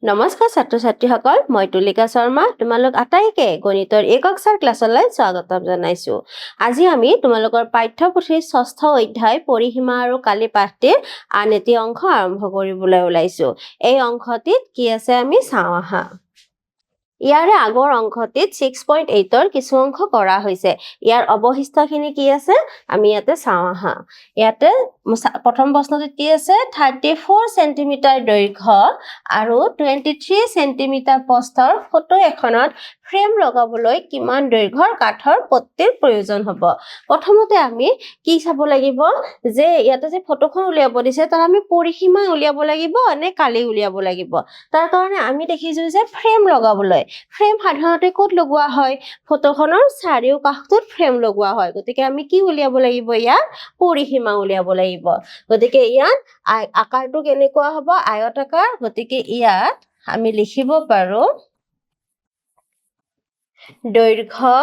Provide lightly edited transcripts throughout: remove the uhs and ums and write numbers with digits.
নমস্কাৰ ছাত্ৰ ছাত্ৰীসকল, মই তুলিকা শৰ্মা তোমালোক আটাইকে গণিতৰ একক ছাৰ ক্লাছলৈ স্বাগতম জনাইছো। আজি আমি তোমালোকৰ পাঠ্যপুথিৰ ৬ষ্ঠ অধ্যায় পৰিসীমা আৰু কালি পাঠটিৰ আন এটি অংশ আৰম্ভ কৰিবলৈ ওলাইছো। এই অংশটিত কি আছে আমি চাওঁ আহা। ইয়াৰে আগৰ অংশটিত 6.8ৰ কিছু অংশ কৰা হৈছে। ইয়াৰ অৱশিষ্টখিনি কি আছে আমি ইয়াতে চাওঁ আহা। ইয়াতে প্ৰথম প্ৰশ্নটোত কি আছে 34 সেন্টিমিটাৰ দৈৰ্ঘ্য আৰু 23 সেন্টিমিটাৰ প্ৰস্থৰ ফটো এখনত ফ্ৰেম লগাবলৈ কিমান দৈৰ্ঘ্যৰ কাঠৰ পট্টিৰ প্ৰয়োজন হ'ব। প্ৰথমতে আমি কি চাব লাগিব যে ইয়াতে যে ফটোখন উলিয়াব দিছে তাৰ আমি পৰিসীমা উলিয়াব লাগিব নে কালি উলিয়াব লাগিব। তাৰ কাৰণে আমি দেখিছো যে ফ্ৰেম লগাবলৈ ফ্ৰেম সাধাৰণতে ক'ত লগোৱা হয়, ফটোখনৰ চাৰিও কাষটোত ফ্ৰেম লগোৱা হয়। গতিকে আমি কি উলিয়াব লাগিব, ইয়াত পৰিসীমা উলিয়াব লাগিব। গতিকে ইয়াত আকাৰটো কেনেকুৱা হ'ব, আয়তাকাৰ। গতিকে ইয়াত আমি লিখিব পাৰো দৈৰ্ঘ্য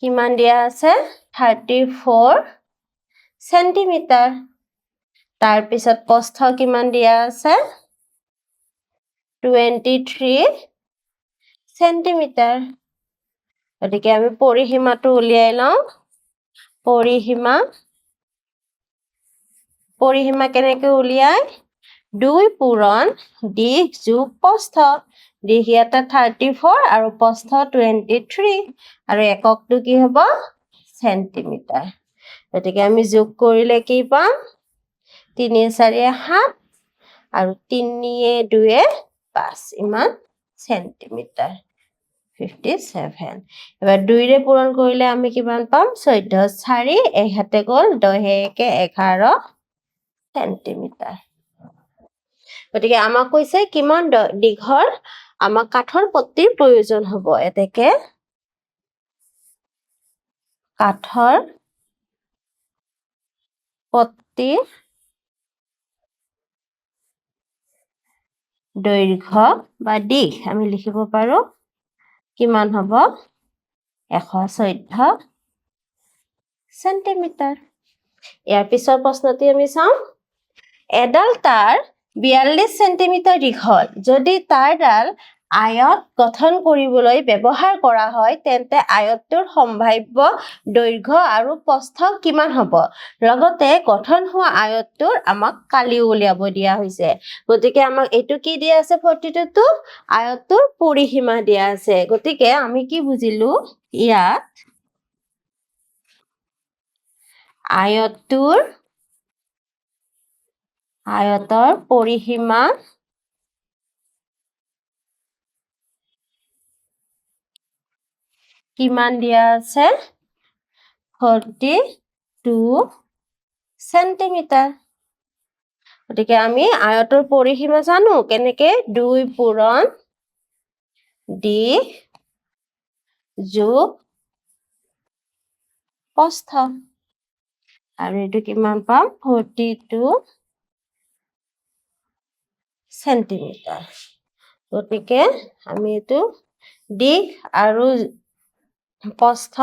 কিমান দিয়া আছে 34 সেন্টিমিটাৰ। তাৰপিছত প্ৰস্থ কিমান দিয়া আছে 23 সেন্টিমিটাৰ। গতিকে আমি পৰিসীমাটো উলিয়াই লওঁ। পৰিসীমা কেনেকৈ উলিয়াই, 2 পূৰণ দীঘ যোগ প্ৰস্থ। দীঘ ইয়াতে 34 আৰু প্ৰস্থ 23 আৰু এককটো কি হ'ব সেন্টিমিটাৰ। গতিকে আমি যোগ কৰিলে কি পাম 3 4 7 আৰু 3 2 5 ইমান সেন্টিমিটাৰ 57। এবাৰ 2ৰে পূৰণ কৰিলে আমি কিমান পাম 14 4 1 গ'ল 10 1 11 সেন্টিমিটাৰ। গতিকে আমাক কৈছে কিমান দীঘৰ আমাক কাঠৰ পট্টিৰ প্ৰয়োজন হ'ব। এতেকে কাঠৰ পট্টিৰ দৈৰ্ঘ্য বা দীঘ আমি লিখিব পাৰো কিমান হ'ব 114 সেন্টিমিটাৰ। ইয়াৰ পিছৰ প্ৰশ্নটি আমি চাওঁ। এডাল তাঁৰ 42 সেন্টিমিটাৰ দীঘল। যদি তাঁৰডাল আয়ত গঠন কৰিবলৈ ব্যৱহাৰ কৰা হয় তেন্তে আয়তটোৰ সম্ভাৱ্য দৈৰ্ঘ্য আৰু প্ৰস্থ কিমান হ'ব। লগতে গঠন হোৱা আয়তটোৰ আমাক কালি উলিয়াব দিয়া হৈছে। গতিকে আমাক এইটো কি দিয়া আছে 42টো আয়তটোৰ পৰিসীমা দিয়া আছে। গতিকে আমি কি বুজিলো, ইয়াত আয়তৰ পৰিসীমা কিমান দিয়া আছে 42 সেন্টিমিটাৰ। গতিকে আমি আয়তৰ পৰিসীমা জানো কেনেকে, 2 পূৰণ দীঘ যোগ প্ৰস্থ আৰু এইটো কিমান পাম 42 সেন্টিমিটাৰ। গতিকে আমি এইটো দীঘ আৰু প্ৰস্থ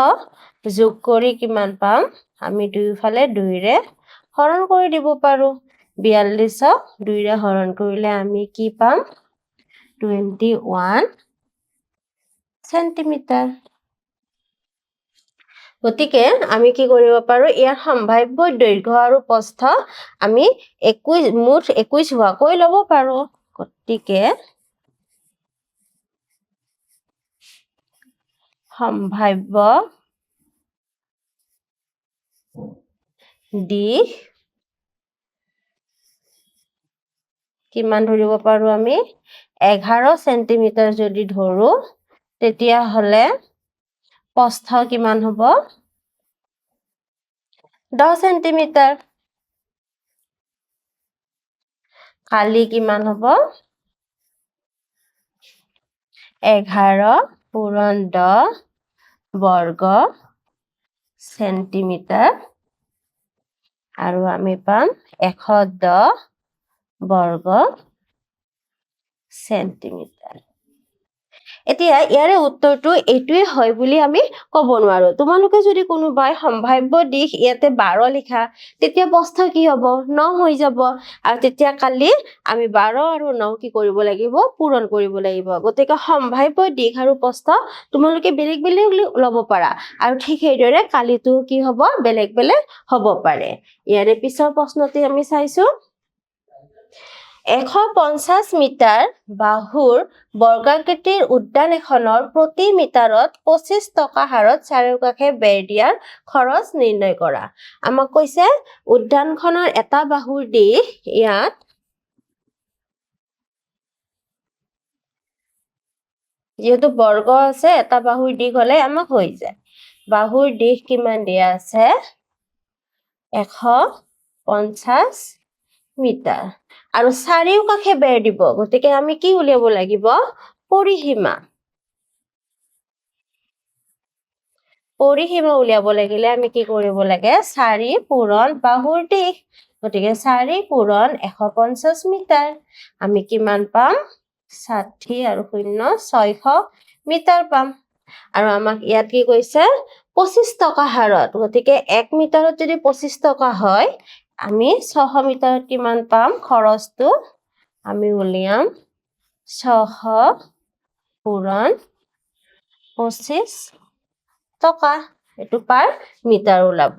যোগ কৰি কিমান পাম, আমি দুয়োফালে 2ৰে হৰণ কৰি দিব পাৰো। 42ক 2ৰে হৰণ কৰিলে আমি কি পাম 21 সেন্টিমিটাৰ। গতিকে আমি কি কৰিব পাৰো, ইয়াৰ সম্ভাৱ্য দৈৰ্ঘ্য আৰু প্ৰস্থ আমি 21 মুঠ 21 হোৱাকৈ ল'ব পাৰো। গতিকে সম্ভাৱ্য দীঘ কিমান ধৰিব পাৰো আমি 11 সেন্টিমিটাৰ যদি ধৰো তেতিয়াহ'লে প্ৰস্থ কিমান হ'ব 10 সেন্টিমিটাৰ। কালি কিমান হ'ব 11 পূৰণ 10 বৰ্গ সেন্টিমিটাৰ আৰু আমি পাম 110 বৰ্গ সেন্টিমিটাৰ। এতিয়া ইয়াৰে উত্তৰটো এইটোৱে হয় বুলি আমি ক'ব নোৱাৰো তোমালোকে যদি কোনোবাই সম্ভাৱ্য দিশ ইয়াতে 12 লিখা তেতিয়া প্ৰস্থ কি হ'ব 9 হৈ যাব আৰু তেতিয়া কালি আমি 12 আৰু 9 কি কৰিব লাগিব পূৰণ কৰিব লাগিব গতিকে সম্ভাৱ্য দিশ আৰু প্ৰস্থ তোমালোকে বেলেগ বেলেগ ল'ব পাৰা আৰু ঠিক সেইদৰে কালিটো কি হ'ব বেলেগ বেলেগ হ'ব পাৰে ইয়াৰে পিছৰ প্ৰশ্নটি আমি চাইছো 150 মিটাৰ বাহুৰ বৰ্গাকৃতিৰ উদ্যান এখনৰ প্ৰতি মিটাৰত 25 টকা হাৰত চাৰিওকাষে বেৰ দিয়াৰ খৰচ নিৰ্ণয় কৰা আমাক কৈছে উদ্যানখনৰ এটা বাহুৰ দিশ ইয়াত যেহেতু বৰ্গ আছে এটা বাহুৰ দিশ হলে আমাক হৈ যায় বাহুৰ দিশ কিমান দিয়া আছে 150 মিটাৰ আৰু চাৰিওকাষে বেৰ দিব গতিকে আমি কি উলিয়াব লাগিব পৰিসীমা উলিয়াব লাগিলে আমি কি কৰিব লাগে 4 পূৰণ বাহুৰ দিশ গতিকে 4 পূৰণ 150 মিটাৰ আমি কিমান পাম 60 আৰু 0 600 মিটাৰ পাম আৰু আমাক ইয়াত কি কৈছে 25 টকা হাৰত গতিকে 1 মিটাৰত যদি 25 টকা হয় আমি 600 মিটাৰত কিমান পাম খৰচটো আমি উলিয়াম 600 পূৰণ 25 টকা এটো পাৰ মিটাৰ ওলাব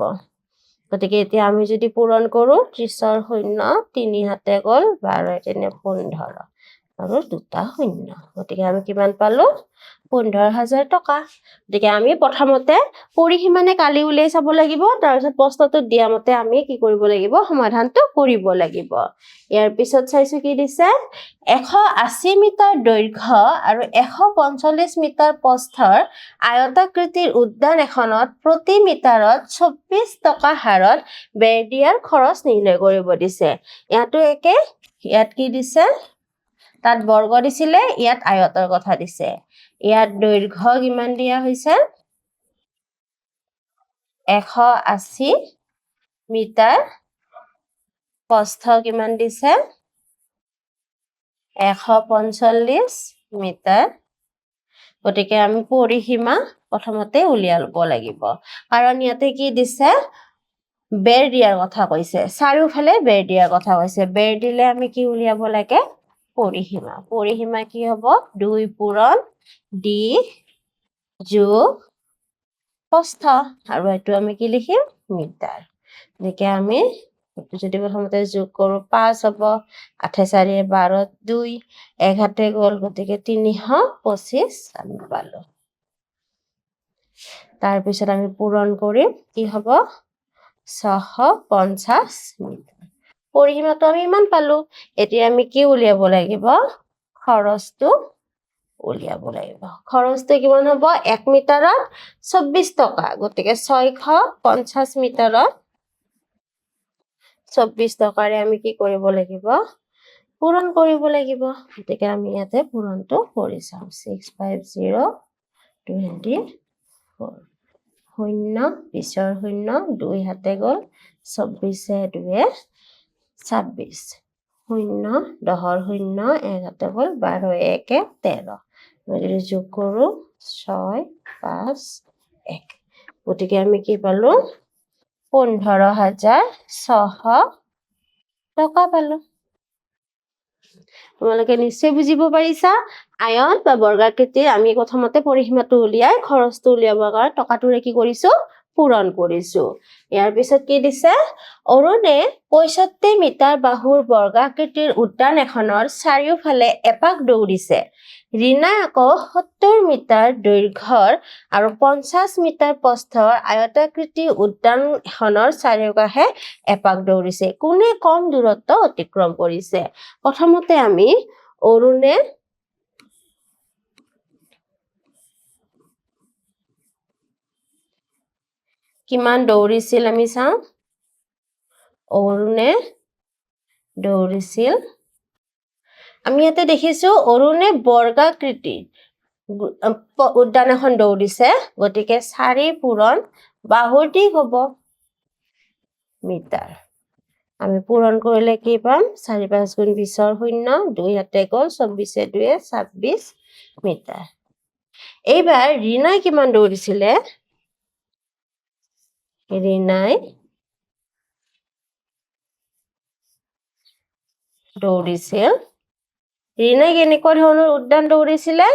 গতিকে এতিয়া আমি যদি পূৰণ কৰো 30ৰ 0 3 হাতে গ'ল 12 তেনে 15 আৰু দুটা 0 গতিকে আমি কিমান পালো 15,000 টকা গতিকে আমি প্ৰথমতে পৰিসীমানে কালি উলিয়াই চাব লাগিব তাৰ পিছত প্ৰশ্নটো দিয়া মতে আমি কি কৰিব লাগিব সমাধানটো কৰিব লাগিব ইয়াৰ পিছত চাইছো কি দিছে 180 মিটাৰ দৈৰ্ঘ্য আৰু 145 মিটাৰ প্ৰস্থৰ আয়তাকৃতিৰ উদ্যান এখনত প্ৰতি মিটাৰত 24 টকা হাৰত বেৰ দিয়াৰ খৰচ নিৰ্ণয় কৰিব দিছে ইয়াতো একে ইয়াত কি দিছে তাত বৰ্গ দিছিলে ইয়াত আয়তৰ কথা দিছে ইয়াত দৈৰ্ঘ্য কিমান দিয়া হৈছে 180 মিটাৰ প্ৰস্থ কিমান দিছে 145 মিটাৰ গতিকে আমি পৰিসীমা প্ৰথমতে উলিয়াব লাগিব কাৰণ ইয়াতে কি দিছে বেৰ দিয়াৰ কথা কৈছে চাৰিওফালে বেৰ দিয়াৰ কথা কৈছে বেৰ দিলে আমি কি উলিয়াব লাগে পৰিসীমা কি হ'ব 2 পূৰণ d যোগ প্ৰস্থ আৰু এটো আমি কি লিখিম মিটাৰ গতিকে আমি যদি প্ৰথমতে যোগ কৰো 5 হ'ব 8 4 12 2 1 হাতে গ'ল গতিকে 325 আমি পালো তাৰ পিছত আমি পূৰণ কৰিম কি হ'ব 650 মিটাৰ পৰিসীমাটো আমি ইমান পালো এতিয়া আমি কি উলিয়াব লাগিব খৰচটো উলিয়াব লাগিব খৰচটো কিমান হ'ব 1 মিটাৰত 24 টকা গতিকে 650 মিটাৰত 24 টকাৰে আমি কি কৰিব লাগিব পূৰণ কৰিব লাগিব গতিকে আমি ইয়াতে পূৰণটো কৰি চাম 650 24 0 20ৰ 0 2 হাতে গ'ল 24 2 26 0 10ৰ 0 1 হাতে গ'ল 12 1 13 যদি যোগ কৰো 6 5 1 গতিকে আমি কি পালো 15,600 টকা পালো তোমালোকে নিশ্চয় বুজিব পাৰিছা আয়ত বা বৰ্গাকৃতিৰ আমি প্ৰথমতে পৰিসীমাটো উলিয়াই খৰচটো উলিয়াবৰ কাৰণে টকাটোৰে কি কৰিছো পূৰণ কৰিছো ইয়াৰ পিছত কি দিছে অৰুণে 65 মিটাৰ বাহুৰ বৰ্গাকৃতিৰ উদ্যান এখনৰ চাৰিওফালে এপাক দৌৰিছে ৰীনা আকৌ 70 মিটাৰ দৈৰ্ঘ্যৰ আৰু 50 মিটাৰ প্ৰস্থৰ আয়তাকৃতি উদ্যান এখনৰ চাৰিওকাষে এপাক দৌৰিছে কোনে কম দূৰত্ব অতিক্ৰম কৰিছে প্ৰথমতে আমি অৰুণে কিমান দৌৰিছিল আমি চাওঁ অৰুণে দৌৰিছিল আমি ইয়াতে দেখিছো অৰুণে বৰ্গাকৃতি উদ্যান এখন দৌৰিছে গতিকে 4 পূৰণ বাহুৰ দিশ হ'ব মিটাৰ আমি পূৰণ কৰিলে কি পাম 4 5 গুণ 20ৰ 0 2 হাতে গ'ল 24 2 26 মিটাৰ এইবাৰ ৰীণাই কিমান দৌৰিছিলে ৰীণাই দৌৰিছিল ৰীণাই কেনেকুৱা ধৰণৰ উদ্যান দৌৰিছিলে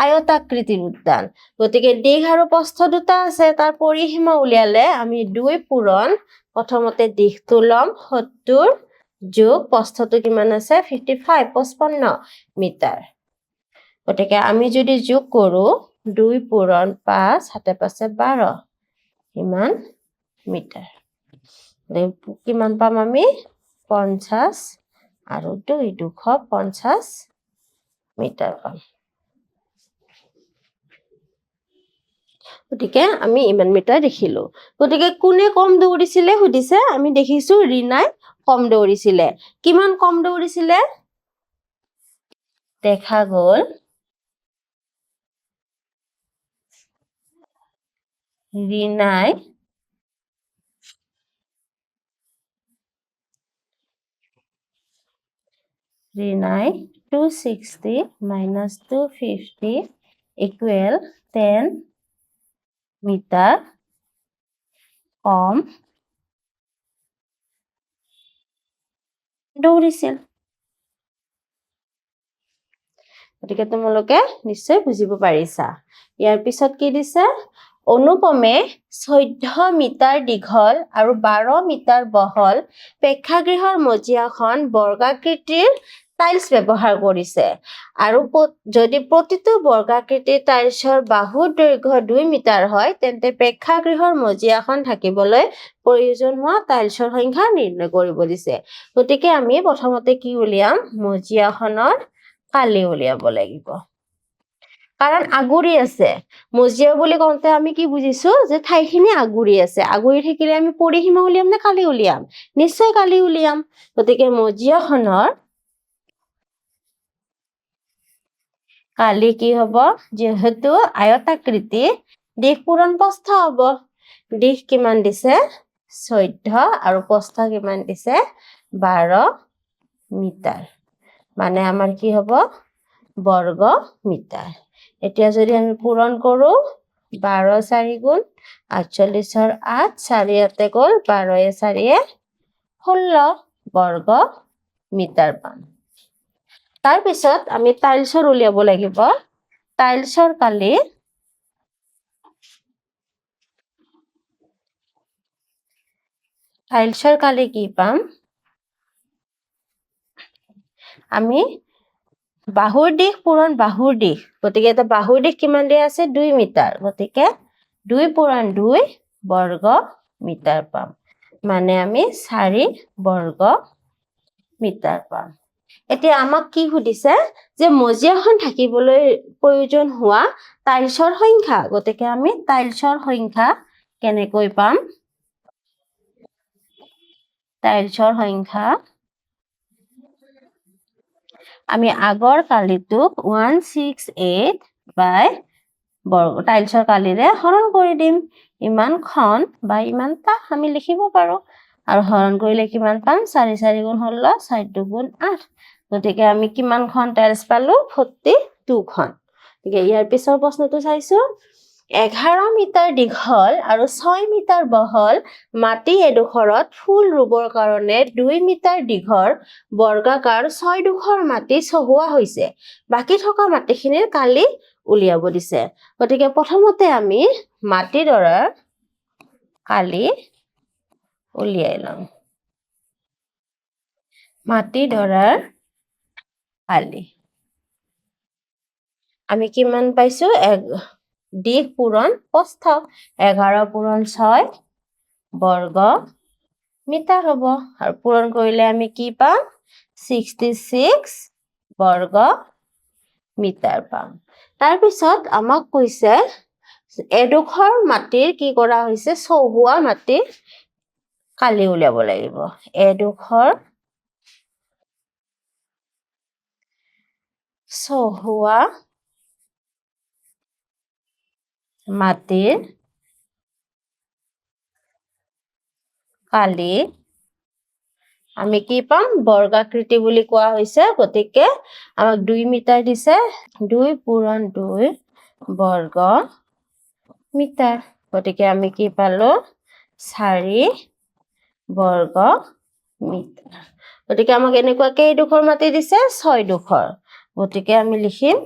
আয়তাকৃতিৰ উদ্যান গতিকে দিশ আৰু প্ৰস্থ দুটা আছে তাৰ পৰিসীমা উলিয়ালে আমি 2 পূৰণ প্ৰথমতে দিশটো লম 70 যোগ প্ৰস্থটো কিমান আছে 55 55 মিটাৰ গতিকে আমি যদি যোগ কৰো 2 পূৰণ 5 হাতে পাছে 12 ইমান মিটাৰ কিমান পাম আমি 50 আৰু 2 250 মিটাৰ পাম গতিকে আমি ইমান মিটাৰ দেখিলো গতিকে কোনে কম দৌৰিছিলে সুধিছে আমি দেখিছো ৰীণাই কম দৌৰিছিলে কিমান কম দৌৰিছিলে দেখা গ'ল ৰীণাই 260 minus 250 equal 10 মিটাৰ কম দৌৰিছিল গতিকে তোমালোকে নিশ্চয় বুজিব পাৰিছা ইয়াৰ পিছত কি দিছে অনুপমে 14 মিটাৰ দীঘল আৰু 12 মিটাৰ বহল প্ৰেক্ষাগৃহৰ মজিয়াখন বৰ্গাকৃতিৰ টাইলছ ব্যৱহাৰ কৰিছে আৰু যদি প্ৰতিটো বৰ্গাকৃতিৰ টাইলছৰ বাহুৰ দৈৰ্ঘ্য 2 মিটাৰ হয় তেন্তে প্ৰেক্ষাগৃহৰ মজিয়াখন থাকিবলৈ প্ৰয়োজন হোৱা টাইলছৰ সংখ্যা নিৰ্ণয় কৰিব দিছে গতিকে আমি প্ৰথমতে কি উলিয়াম মজিয়াখনৰ কালি উলিয়াব লাগিব কাৰণ আগুৰি আছে মজিয়া বুলি কওঁতে আমি কি বুজিছো যে ঠাইখিনি আগুৰি আছে আগুৰি থাকিলে আমি পৰিসীমা উলিয়াম নে কালি উলিয়াম নিশ্চয় কালি উলিয়াম গতিকে মজিয়াখনৰ কালি কি হ'ব যেহেতু আয়তাকৃতি দিশ পূৰণ প্ৰস্থ হ'ব দিশ কিমান দিছে 14 আৰু প্ৰস্থ কিমান দিছে 12 মিটাৰ মানে আমাৰ কি হ'ব বৰ্গ মিটাৰ এতিয়া যদি আমি পূৰণ কৰো 12 4 গুণ 48 8 4 ইয়াতে গ'ল 12 4 16 বৰ্গ মিটাৰ পাম তাৰ পিছত আমি টাইলছৰ উলিয়াব লাগিব টাইলছৰ কালি কি পাম আমি বাহুৰ দিশ পূৰণ বাহুৰ দিশ গতিকে এটা বাহুৰ দিশ কিমান দিয়া আছে 2 মিটাৰ গতিকে 2 পূৰণ 2 বৰ্গ মিটাৰ পাম মানে আমি 4 বৰ্গ মিটাৰ পাম এতিয়া আমাক কি সুধিছে যে মজিয়াখন থাকিবলৈ প্ৰয়োজন হোৱা টাইলছৰ সংখ্যা গতিকে আমি টাইলছৰ সংখ্যা কেনেকৈ পাম টাইলছৰ সংখ্যা আমি আগৰ কালিটোক 168 বাই বৰ্গ টাইলছৰ কালিৰে হৰণ কৰি দিম ইমানখন বা ইমানটা আমি লিখিব পাৰো আৰু হৰণ কৰিলে কিমান পাম 4 4 গুণ 16 4 2 গুণ 8 গতিকে আমি কিমানখন টাইলছ পালো 42 খন গতিকে ইয়াৰ পিছৰ প্ৰশ্নটো চাইছো 11 মিটাৰ দীঘল আৰু 6 মিটাৰ বহল মাটি এডোখৰত ফুল ৰুবৰ কাৰণে 2 মিটাৰ দীঘল বৰ্গাকাৰ 6 ডোখৰ মাটি চহোৱা হৈছে বাকি থকা মাটিখিনিৰ কালি উলিয়াব দিছে গতিকে প্ৰথমতে আমি মাটিডৰাৰ কালি উলিয়াই লম মাটিডৰাৰ কালি আমি কিমান পাইছো দিশ পূৰণ প্ৰস্থ 11 পূৰণ 6 বৰ্গ মিটাৰ হ'ব আৰু পূৰণ কৰিলে আমি কি পাম 66 বৰ্গ মিটাৰ পাম তাৰ পিছত আমাক কৈছে এডোখৰ মাটিৰ কি কৰা হৈছে চহোৱা মাটি কালি উলিয়াব লাগিব এডোখৰ চহোৱা মাটিৰ কালি আমি কি পাম বৰ্গাকৃতি বুলি কোৱা হৈছে গতিকে আমাক 2 মিটাৰ দিছে 2 পূৰণ 2 বৰ্গ মিটাৰ। গতিকে আমি কি পালো 4 বৰ্গ মিটাৰ। গতিকে আমাক এনেকুৱা কেইডোখৰ মাটি দিছে 6 ডোখৰ। গতিকে আমি লিখিম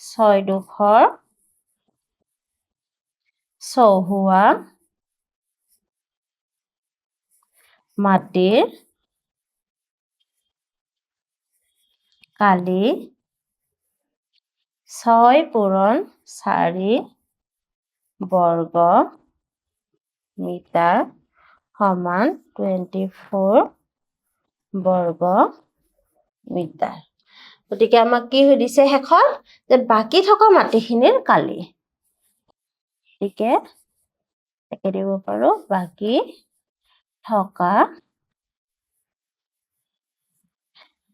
6 ডোখৰ চহুৱা মাটিৰ কালি 6 পূৰণ 4 বৰ্গ মিটাৰ সমান 24 বৰ্গ মিটাৰ। গতিকে আমাক কি সুধিছে শেষত যে বাকী থকা মাটিখিনিৰ কালি। গতিকে একে দিব পাৰো বাকী থকা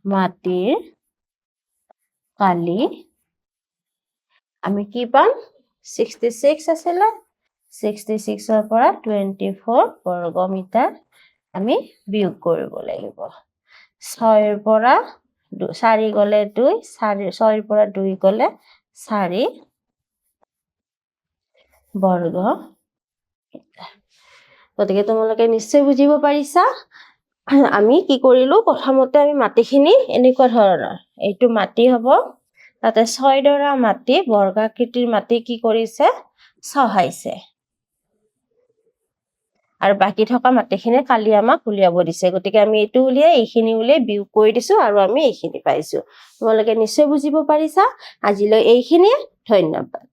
মাটিৰ কালি আমি কি পাম 66 আছিলে 66ৰ পৰা 24 বৰ্গ মিটাৰ আমি বিয়োগ কৰিব লাগিব। 6ৰ পৰা 4 গলে 2 6ৰ পৰা 2 গলে 4 বৰ্গ মিটাৰ। গতিকে তোমালোকে নিশ্চয় বুজিব পাৰিছা। আমি কি কৰিলো প্ৰথমতে আমি মাটিখিনি এনেকুৱা ধৰণৰ এইটো মাটি হ'ব তাতে 6 ডৰা মাটি বৰ্গাকৃতিৰ মাটি কি কৰিছে চহাইছে আৰু বাকি থকা মাটিখিনি কালি আমাক উলিয়াব দিছে। গতিকে আমি এইটো উলিয়াই এইখিনি উলিয়াই বিয়োগ কৰি দিছো আৰু আমি এইখিনি পাইছো। তোমালোকে নিশ্চয় বুজিব পাৰিছা। আজিলৈ এইখিনিয়ে, ধন্যবাদ।